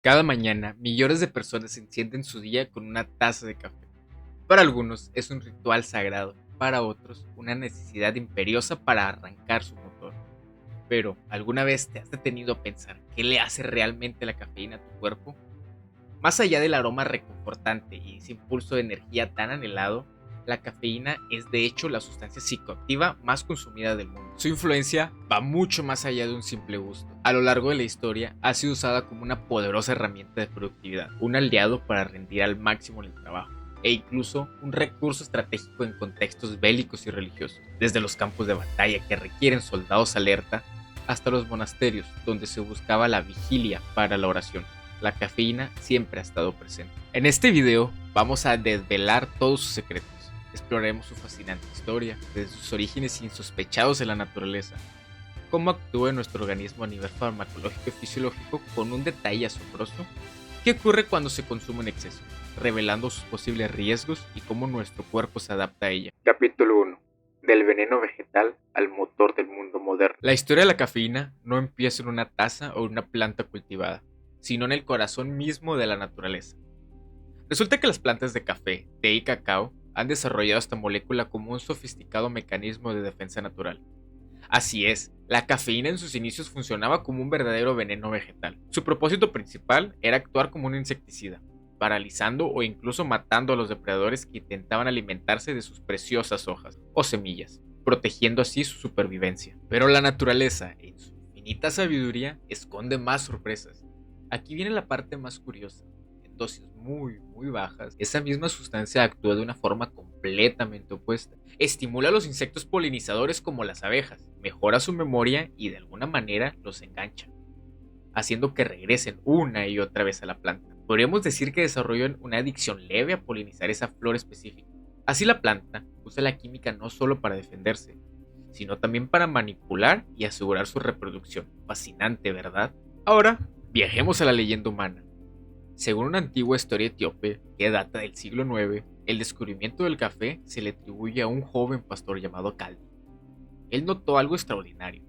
Cada mañana, millones de personas encienden su día con una taza de café. Para algunos es un ritual sagrado, para otros una necesidad imperiosa para arrancar su motor. Pero, ¿alguna vez te has detenido a pensar qué le hace realmente la cafeína a tu cuerpo? Más allá del aroma reconfortante y ese impulso de energía tan anhelado, la cafeína es de hecho la sustancia psicoactiva más consumida del mundo. Su influencia va mucho más allá de un simple gusto. A lo largo de la historia ha sido usada como una poderosa herramienta de productividad, un aliado para rendir al máximo en el trabajo, e incluso un recurso estratégico en contextos bélicos y religiosos, desde los campos de batalla que requieren soldados alerta hasta los monasterios donde se buscaba la vigilia para la oración. La cafeína siempre ha estado presente. En este video vamos a desvelar todos sus secretos. Exploraremos su fascinante historia, desde sus orígenes insospechados en la naturaleza, cómo actúa en nuestro organismo a nivel farmacológico y fisiológico con un detalle asombroso, qué ocurre cuando se consume en exceso, revelando sus posibles riesgos y cómo nuestro cuerpo se adapta a ella. Capítulo 1. Del veneno vegetal al motor del mundo moderno. La historia de la cafeína no empieza en una taza o una planta cultivada, sino en el corazón mismo de la naturaleza. Resulta que las plantas de café, té y cacao han desarrollado esta molécula como un sofisticado mecanismo de defensa natural. Así es, la cafeína en sus inicios funcionaba como un verdadero veneno vegetal. Su propósito principal era actuar como un insecticida, paralizando o incluso matando a los depredadores que intentaban alimentarse de sus preciosas hojas o semillas, protegiendo así su supervivencia. Pero la naturaleza, en su infinita sabiduría, esconde más sorpresas. Aquí viene la parte más curiosa. En dosis muy bajas, esa misma sustancia actúa de una forma completamente opuesta. Estimula a los insectos polinizadores como las abejas, mejora su memoria y de alguna manera los engancha, haciendo que regresen una y otra vez a la planta. Podríamos decir que desarrollan una adicción leve a polinizar esa flor específica. Así la planta usa la química no solo para defenderse, sino también para manipular y asegurar su reproducción. Fascinante, ¿verdad? Ahora, viajemos a la leyenda humana. Según una antigua historia etíope que data del siglo IX, el descubrimiento del café se le atribuye a un joven pastor llamado Kaldi. Él notó algo extraordinario.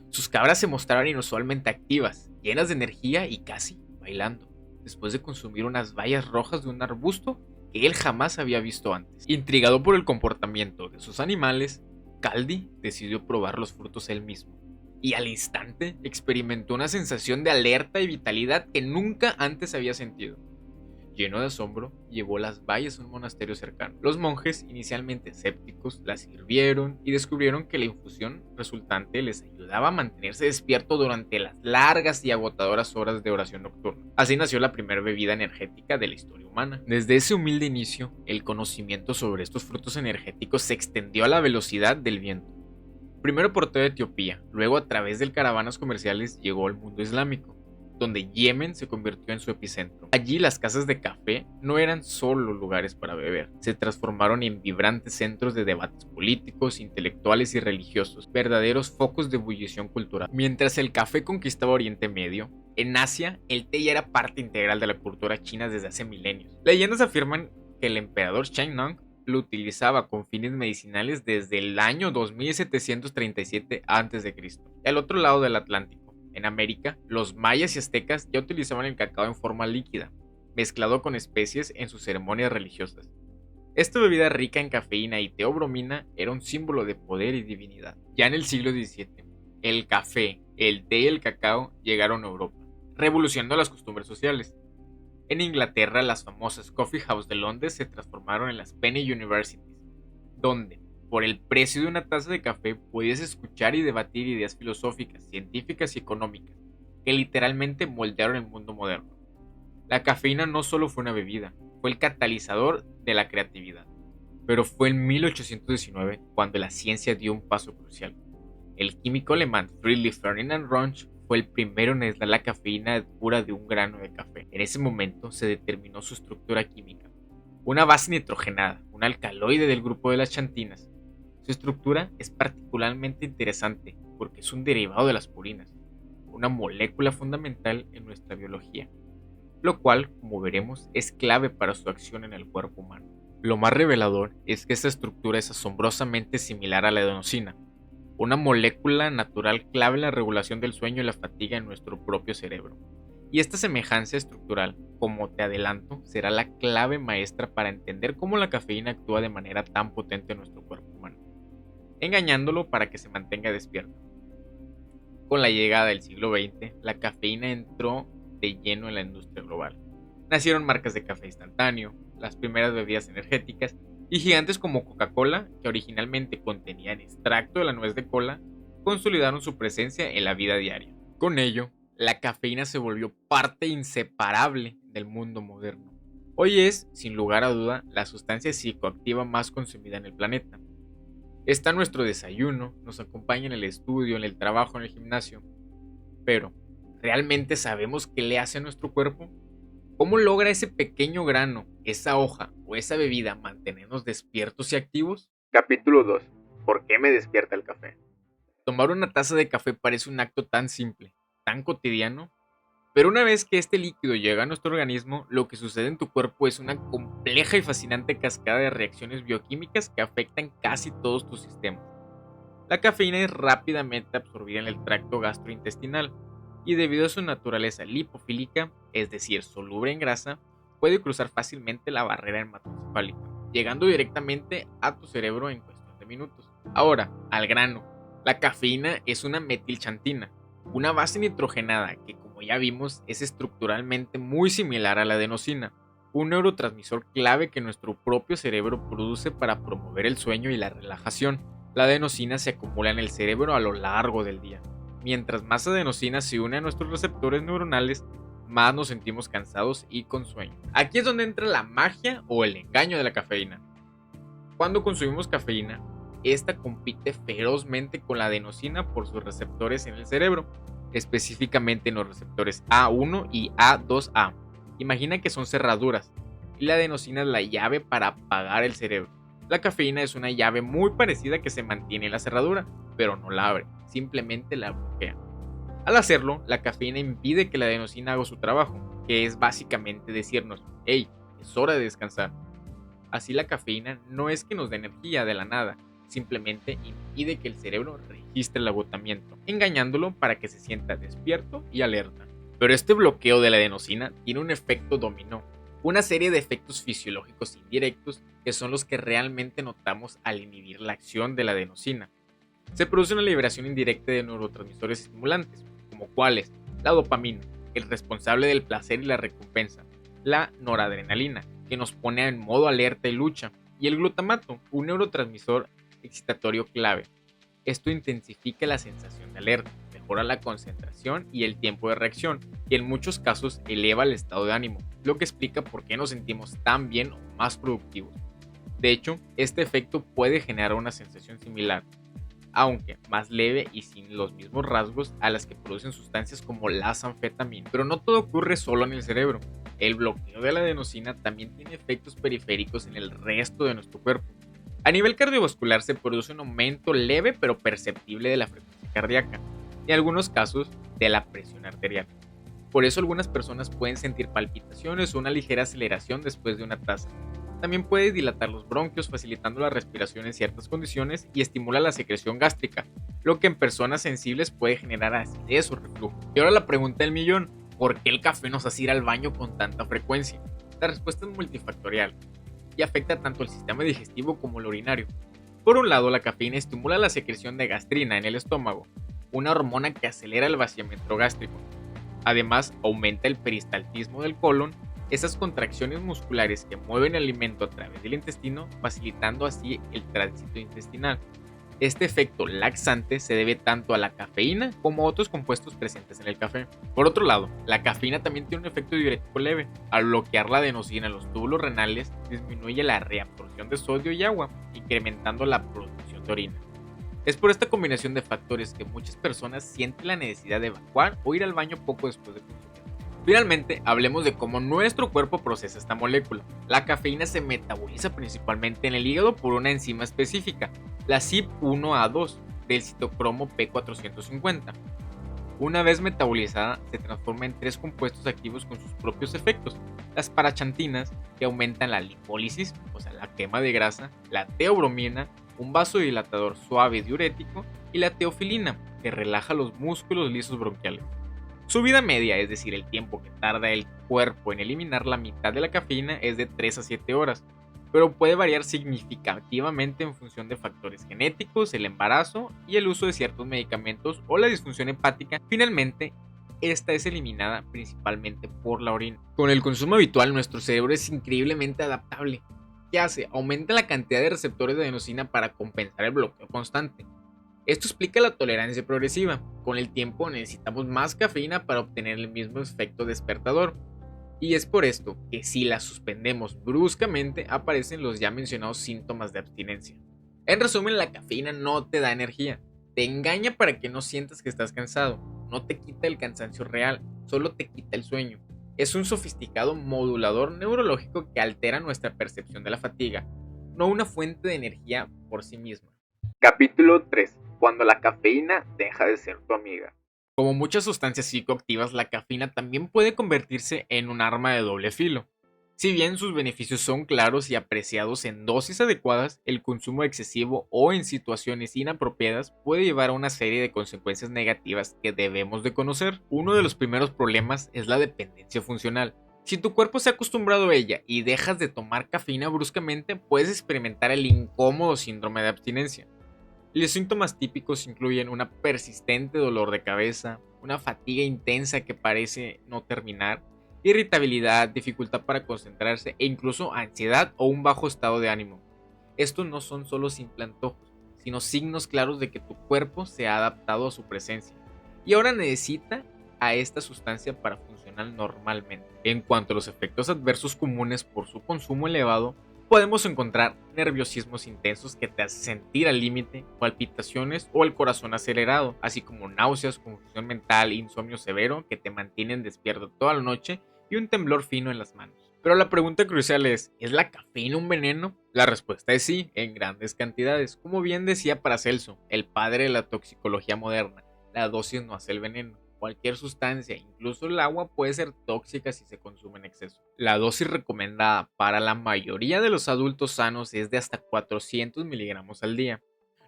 Sus cabras se mostraron inusualmente activas, llenas de energía y casi bailando, después de consumir unas bayas rojas de un arbusto que él jamás había visto antes. Intrigado por el comportamiento de sus animales, Kaldi decidió probar los frutos él mismo, y al instante experimentó una sensación de alerta y vitalidad que nunca antes había sentido. Lleno de asombro, llevó las bayas a un monasterio cercano. Los monjes, inicialmente escépticos, las sirvieron y descubrieron que la infusión resultante les ayudaba a mantenerse despierto durante las largas y agotadoras horas de oración nocturna. Así nació la primera bebida energética de la historia humana. Desde ese humilde inicio, el conocimiento sobre estos frutos energéticos se extendió a la velocidad del viento. Primero por toda Etiopía, luego a través de caravanas comerciales llegó al mundo islámico, donde Yemen se convirtió en su epicentro. Allí las casas de café no eran solo lugares para beber, se transformaron en vibrantes centros de debates políticos, intelectuales y religiosos, verdaderos focos de ebullición cultural. Mientras el café conquistaba Oriente Medio, en Asia el té ya era parte integral de la cultura china desde hace milenios. Leyendas afirman que el emperador Shennong lo utilizaba con fines medicinales desde el año 2737 a.C. Al otro lado del Atlántico, en América, los mayas y aztecas ya utilizaban el cacao en forma líquida, mezclado con especies en sus ceremonias religiosas. Esta bebida rica en cafeína y teobromina era un símbolo de poder y divinidad. Ya en el siglo XVII, el café, el té y el cacao llegaron a Europa, revolucionando las costumbres sociales. En Inglaterra, las famosas Coffee House de Londres se transformaron en las Penny Universities, donde, por el precio de una taza de café, podías escuchar y debatir ideas filosóficas, científicas y económicas, que literalmente moldearon el mundo moderno. La cafeína no solo fue una bebida, fue el catalizador de la creatividad. Pero fue en 1819 cuando la ciencia dio un paso crucial. El químico alemán Friedrich Ferdinand Runge fue el primero en aislar la cafeína pura de un grano de café. En ese momento se determinó su estructura química. Una base nitrogenada, un alcaloide del grupo de las xantinas. Su estructura es particularmente interesante porque es un derivado de las purinas, una molécula fundamental en nuestra biología, lo cual, como veremos, es clave para su acción en el cuerpo humano. Lo más revelador es que esta estructura es asombrosamente similar a la adenosina, una molécula natural clave en la regulación del sueño y la fatiga en nuestro propio cerebro. Y esta semejanza estructural, como te adelanto, será la clave maestra para entender cómo la cafeína actúa de manera tan potente en nuestro cuerpo humano, engañándolo para que se mantenga despierto. Con la llegada del siglo XX, la cafeína entró de lleno en la industria global. Nacieron marcas de café instantáneo, las primeras bebidas energéticas y gigantes como Coca-Cola, que originalmente contenían extracto de la nuez de cola, consolidaron su presencia en la vida diaria. Con ello, la cafeína se volvió parte inseparable del mundo moderno. Hoy es, sin lugar a duda, la sustancia psicoactiva más consumida en el planeta. Está en nuestro desayuno, nos acompaña en el estudio, en el trabajo, en el gimnasio. Pero, ¿realmente sabemos qué le hace a nuestro cuerpo? ¿Cómo logra ese pequeño grano, esa hoja o esa bebida mantenernos despiertos y activos? Capítulo 2. ¿Por qué me despierta el café? Tomar una taza de café parece un acto tan simple, tan cotidiano, pero una vez que este líquido llega a nuestro organismo, lo que sucede en tu cuerpo es una compleja y fascinante cascada de reacciones bioquímicas que afectan casi todos tus sistemas. La cafeína es rápidamente absorbida en el tracto gastrointestinal y debido a su naturaleza lipofílica, es decir, soluble en grasa, puede cruzar fácilmente la barrera hematoencefálica, llegando directamente a tu cerebro en cuestión de minutos. Ahora, al grano. La cafeína es una metilxantina, una base nitrogenada que, como ya vimos, es estructuralmente muy similar a la adenosina, un neurotransmisor clave que nuestro propio cerebro produce para promover el sueño y la relajación. La adenosina se acumula en el cerebro a lo largo del día. Mientras más adenosina se une a nuestros receptores neuronales, más nos sentimos cansados y con sueño. Aquí es donde entra la magia o el engaño de la cafeína. Cuando consumimos cafeína, esta compite ferozmente con la adenosina por sus receptores en el cerebro, específicamente en los receptores A1 y A2A. Imagina que son cerraduras, y la adenosina es la llave para apagar el cerebro. La cafeína es una llave muy parecida que se mantiene en la cerradura, pero no la abre, simplemente la bloquea. Al hacerlo, la cafeína impide que la adenosina haga su trabajo, que es básicamente decirnos, hey, es hora de descansar. Así la cafeína no es que nos dé energía de la nada, simplemente impide que el cerebro registre el agotamiento, engañándolo para que se sienta despierto y alerta. Pero este bloqueo de la adenosina tiene un efecto dominó, una serie de efectos fisiológicos indirectos que son los que realmente notamos al inhibir la acción de la adenosina. Se produce una liberación indirecta de neurotransmisores estimulantes, como cuáles: la dopamina, el responsable del placer y la recompensa, la noradrenalina, que nos pone en modo alerta y lucha, y el glutamato, un neurotransmisor excitatorio clave. Esto intensifica la sensación de alerta, mejora la concentración y el tiempo de reacción, y en muchos casos eleva el estado de ánimo, lo que explica por qué nos sentimos tan bien o más productivos. De hecho, este efecto puede generar una sensación similar, aunque más leve y sin los mismos rasgos a las que producen sustancias como las anfetaminas. Pero no todo ocurre solo en el cerebro. El bloqueo de la adenosina también tiene efectos periféricos en el resto de nuestro cuerpo. A nivel cardiovascular se produce un aumento leve pero perceptible de la frecuencia cardíaca y en algunos casos de la presión arterial. Por eso algunas personas pueden sentir palpitaciones o una ligera aceleración después de una taza. También puede dilatar los bronquios, facilitando la respiración en ciertas condiciones y estimula la secreción gástrica, lo que en personas sensibles puede generar acidez o reflujo. Y ahora la pregunta del millón: ¿por qué el café nos hace ir al baño con tanta frecuencia? La respuesta es multifactorial y afecta tanto el sistema digestivo como el urinario. Por un lado, la cafeína estimula la secreción de gastrina en el estómago, una hormona que acelera el vaciamiento gástrico. Además, aumenta el peristaltismo del colon, esas contracciones musculares que mueven el alimento a través del intestino, facilitando así el tránsito intestinal. Este efecto laxante se debe tanto a la cafeína como a otros compuestos presentes en el café. Por otro lado, la cafeína también tiene un efecto diurético leve. Al bloquear la adenosina en los túbulos renales, disminuye la reabsorción de sodio y agua, incrementando la producción de orina. Es por esta combinación de factores que muchas personas sienten la necesidad de evacuar o ir al baño poco después de consumir. Finalmente, hablemos de cómo nuestro cuerpo procesa esta molécula. La cafeína se metaboliza principalmente en el hígado por una enzima específica, la CYP1A2 del citocromo P450. Una vez metabolizada, se transforma en tres compuestos activos con sus propios efectos: las paraxantinas, que aumentan la lipólisis, o sea, la quema de grasa; la teobromina, un vasodilatador suave y diurético; y la teofilina, que relaja los músculos lisos bronquiales. Su vida media, es decir, el tiempo que tarda el cuerpo en eliminar la mitad de la cafeína, es de 3 a 7 horas, pero puede variar significativamente en función de factores genéticos, el embarazo y el uso de ciertos medicamentos o la disfunción hepática. Finalmente, esta es eliminada principalmente por la orina. Con el consumo habitual, nuestro cerebro es increíblemente adaptable. ¿Qué hace? Aumenta la cantidad de receptores de adenosina para compensar el bloqueo constante. Esto explica la tolerancia progresiva. Con el tiempo necesitamos más cafeína para obtener el mismo efecto despertador. Y es por esto que si la suspendemos bruscamente aparecen los ya mencionados síntomas de abstinencia. En resumen, la cafeína no te da energía. Te engaña para que no sientas que estás cansado. No te quita el cansancio real, solo te quita el sueño. Es un sofisticado modulador neurológico que altera nuestra percepción de la fatiga, no una fuente de energía por sí misma. Capítulo 3. Cuando la cafeína deja de ser tu amiga. Como muchas sustancias psicoactivas, la cafeína también puede convertirse en un arma de doble filo. Si bien sus beneficios son claros y apreciados en dosis adecuadas, el consumo excesivo o en situaciones inapropiadas puede llevar a una serie de consecuencias negativas que debemos de conocer. Uno de los primeros problemas es la dependencia funcional. Si tu cuerpo se ha acostumbrado a ella y dejas de tomar cafeína bruscamente, puedes experimentar el incómodo síndrome de abstinencia. Los síntomas típicos incluyen una persistente dolor de cabeza, una fatiga intensa que parece no terminar, irritabilidad, dificultad para concentrarse e incluso ansiedad o un bajo estado de ánimo. Estos no son solo simples antojos, sino signos claros de que tu cuerpo se ha adaptado a su presencia y ahora necesita a esta sustancia para funcionar normalmente. En cuanto a los efectos adversos comunes por su consumo elevado, podemos encontrar nerviosismos intensos que te hacen sentir al límite, palpitaciones o el corazón acelerado, así como náuseas, confusión mental, insomnio severo que te mantienen despierto toda la noche y un temblor fino en las manos. Pero la pregunta crucial ¿es la cafeína un veneno? La respuesta es sí, en grandes cantidades. Como bien decía Paracelso, el padre de la toxicología moderna, la dosis no hace el veneno. Cualquier sustancia, incluso el agua, puede ser tóxica si se consume en exceso. La dosis recomendada para la mayoría de los adultos sanos es de hasta 400 miligramos al día,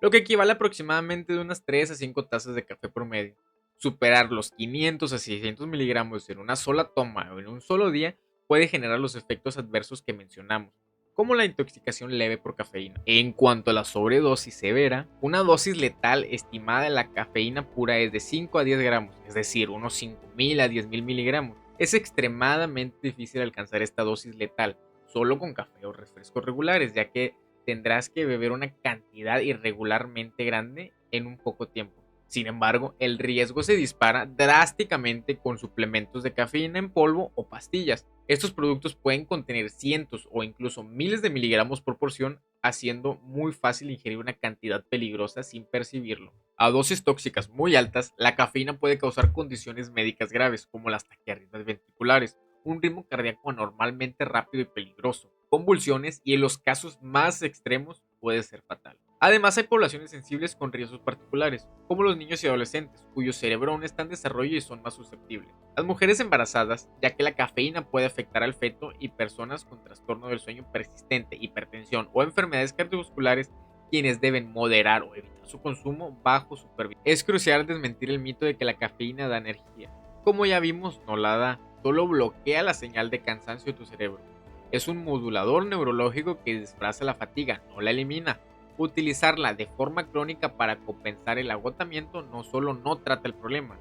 lo que equivale aproximadamente de unas 3 a 5 tazas de café promedio. Superar los 500 a 600 miligramos en una sola toma o en un solo día puede generar los efectos adversos que mencionamos, como la intoxicación leve por cafeína. En cuanto a la sobredosis severa, una dosis letal estimada de la cafeína pura es de 5 a 10 gramos, es decir, unos 5.000 a 10.000 miligramos. Es extremadamente difícil alcanzar esta dosis letal solo con café o refrescos regulares, ya que tendrás que beber una cantidad irregularmente grande en un poco tiempo. Sin embargo, el riesgo se dispara drásticamente con suplementos de cafeína en polvo o pastillas. Estos productos pueden contener cientos o incluso miles de miligramos por porción, haciendo muy fácil ingerir una cantidad peligrosa sin percibirlo. A dosis tóxicas muy altas, la cafeína puede causar condiciones médicas graves como las taquiarritmias ventriculares, un ritmo cardíaco anormalmente rápido y peligroso, convulsiones y en los casos más extremos puede ser fatal. Además, hay poblaciones sensibles con riesgos particulares, como los niños y adolescentes, cuyo cerebro aún está en desarrollo y son más susceptibles. Las mujeres embarazadas, ya que la cafeína puede afectar al feto, y personas con trastorno del sueño persistente, hipertensión o enfermedades cardiovasculares, quienes deben moderar o evitar su consumo bajo supervisión. Es crucial desmentir el mito de que la cafeína da energía. Como ya vimos, no la da, solo bloquea la señal de cansancio de tu cerebro. Es un modulador neurológico que disfraza la fatiga, no la elimina. Utilizarla de forma crónica para compensar el agotamiento no solo no trata el problema,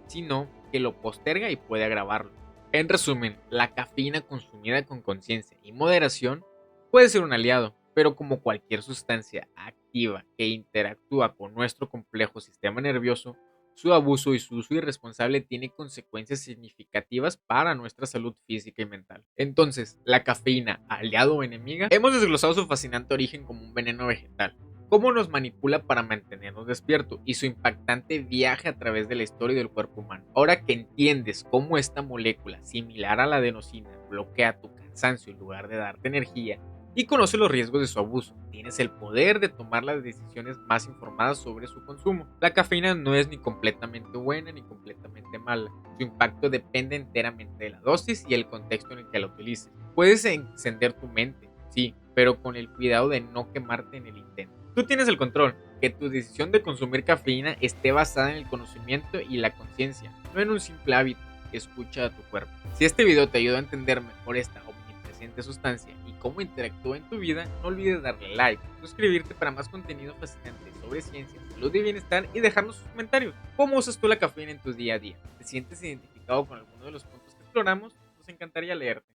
sino que lo posterga y puede agravarlo. En resumen, la cafeína consumida con conciencia y moderación puede ser un aliado, pero como cualquier sustancia activa que interactúa con nuestro complejo sistema nervioso, su abuso y su uso irresponsable tiene consecuencias significativas para nuestra salud física y mental. Entonces, ¿la cafeína, aliado o enemiga? Hemos desglosado su fascinante origen como un veneno vegetal, cómo nos manipula para mantenernos despiertos y su impactante viaje a través de la historia del cuerpo humano. Ahora que entiendes cómo esta molécula, similar a la adenosina, bloquea tu cansancio en lugar de darte energía, y conoce los riesgos de su abuso, tienes el poder de tomar las decisiones más informadas sobre su consumo. La cafeína no es ni completamente buena ni completamente mala. Su impacto depende enteramente de la dosis y el contexto en el que la utilices. Puedes encender tu mente, sí, pero con el cuidado de no quemarte en el intento. Tú tienes el control. Que tu decisión de consumir cafeína esté basada en el conocimiento y la conciencia, no en un simple hábito. Escucha a tu cuerpo. Si este video te ayudó a entender mejor esta omnipresente sustancia y cómo interactúa en tu vida, no olvides darle like, suscribirte para más contenido fascinante sobre ciencia, salud y bienestar y dejarnos sus comentarios. ¿Cómo usas tú la cafeína en tu día a día? ¿Te sientes identificado con alguno de los puntos que exploramos? Nos encantaría leerte.